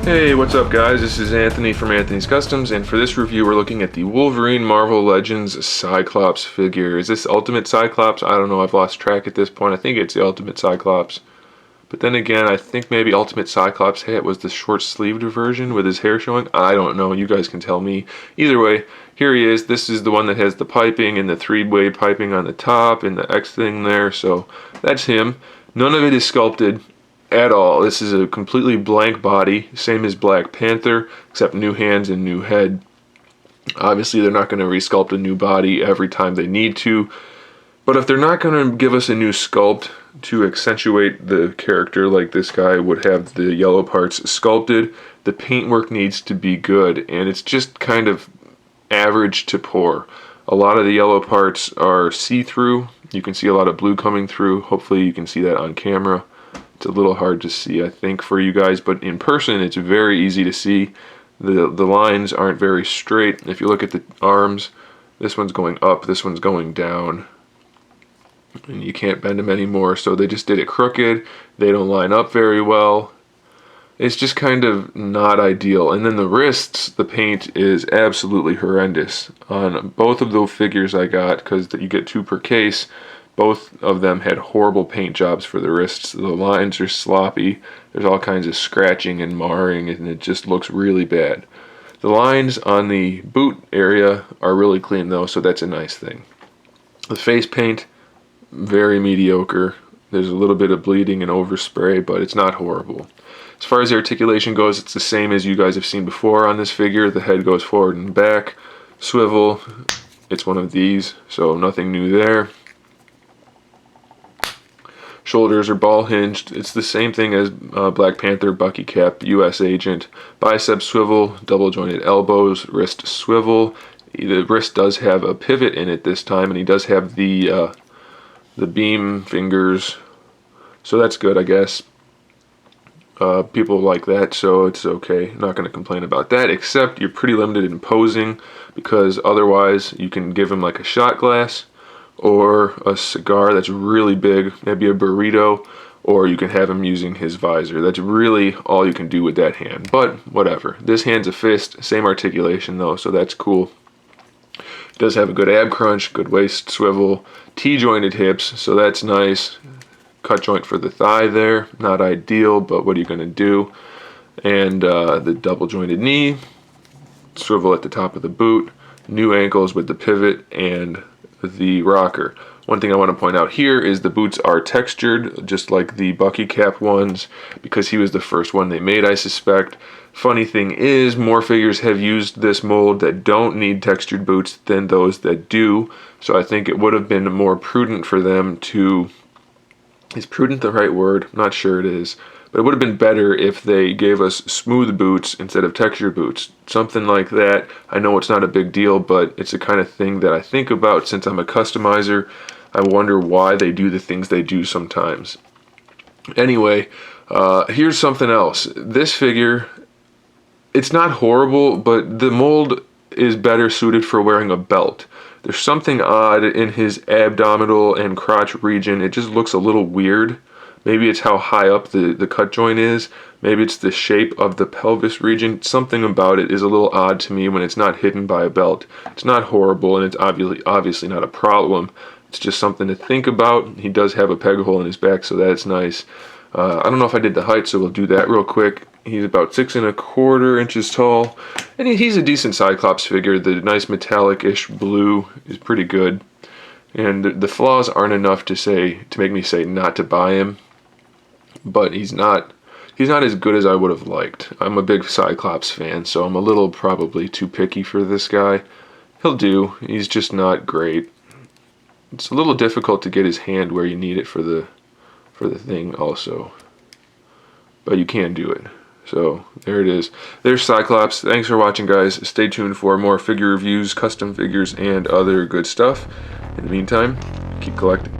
Hey, what's up guys? This is Anthony from Anthony's Customs, and for this review we're looking at the Wolverine Marvel Legends Cyclops figure. Is this Ultimate Cyclops? I don't know, I've lost track at this point. I think it's the Ultimate Cyclops. But then again, I think maybe Ultimate Cyclops hat was the short-sleeved version with his hair showing. I don't know, you guys can tell me. Either way, here he is. This is the one that has the piping and the three-way piping on the top and the X thing there, so that's him. None of it is sculpted at all. This is a completely blank body, same as Black Panther, except new hands and new head. Obviously, they're not going to resculpt a new body every time they need to, but if they're not going to give us a new sculpt to accentuate the character like this guy would have the yellow parts sculpted, the paintwork needs to be good, and it's just kind of average to poor. A lot of the yellow parts are see-through. You can see a lot of blue coming through. Hopefully you can see that on camera. It's a little hard to see, I think, for you guys, but in person it's very easy to see. The lines aren't very straight. If you look at the arms, this one's going up, this one's going down, and you can't bend them anymore, so they just did it crooked. They don't line up very well. It's just kind of not ideal. And then the wrists, the paint is absolutely horrendous. On both of those figures I got, because you get 2 per case, both of them had horrible paint jobs for the wrists. The lines are sloppy. There's all kinds of scratching and marring, and it just looks really bad. The lines on the boot area are really clean though, so that's a nice thing. The face paint, very mediocre. There's a little bit of bleeding and overspray, but it's not horrible. As far as the articulation goes, it's the same as you guys have seen before on this figure. The head goes forward and back. Swivel, it's one of these, so nothing new there. Shoulders are ball hinged. It's the same thing as Black Panther, Bucky Cap, US Agent. Bicep swivel, double jointed elbows, wrist swivel. The wrist does have a pivot in it this time, and he does have the beam fingers, so that's good, I guess. People like that, so it's okay. Not going to complain about that, except you're pretty limited in posing, because otherwise you can give him like a shot glass or a cigar that's really big, maybe a burrito, or you can have him using his visor. That's really all you can do with that hand, but whatever. This hand's a fist, same articulation though, so that's cool. It does have a good ab crunch, good waist swivel, T-jointed hips, so that's nice. Cut joint for the thigh there, not ideal, but what are you going to do? And the double jointed knee, swivel at the top of the boot, new ankles with the pivot and the rocker. One thing I want to point out here is the boots are textured, just like the Bucky Cap ones, because he was the first one they made, I suspect. Funny thing is, more figures have used this mold that don't need textured boots than those that do, so I think it would have been more prudent for them to... Is prudent the right word? I'm not sure it is. But it would have been better if they gave us smooth boots instead of textured boots. Something like that. I know it's not a big deal, but it's the kind of thing that I think about since I'm a customizer. I wonder why they do the things they do sometimes. Anyway, here's something else. This figure, it's not horrible, but the mold is better suited for wearing a belt. There's something odd in his abdominal and crotch region. It just looks a little weird. Maybe it's how high up the cut joint is. Maybe it's the shape of the pelvis region. Something about it is a little odd to me when it's not hidden by a belt. It's not horrible, and it's obviously not a problem. It's just something to think about. He does have a peg hole in his back, so that's nice. I don't know if I did the height, so we'll do that real quick. He's about 6 1/4 inches tall, and he's a decent Cyclops figure. The nice metallic-ish blue is pretty good, and the flaws aren't enough to make me say not to buy him. But he's not as good as I would have liked. I'm a big Cyclops fan, so I'm a little probably too picky for this guy. He'll do. He's just not great. It's a little difficult to get his hand where you need it for the thing also, but you can do it. So there it is. There's Cyclops. Thanks for watching, guys. Stay tuned for more figure reviews, custom figures, and other good stuff. In the meantime, keep collecting.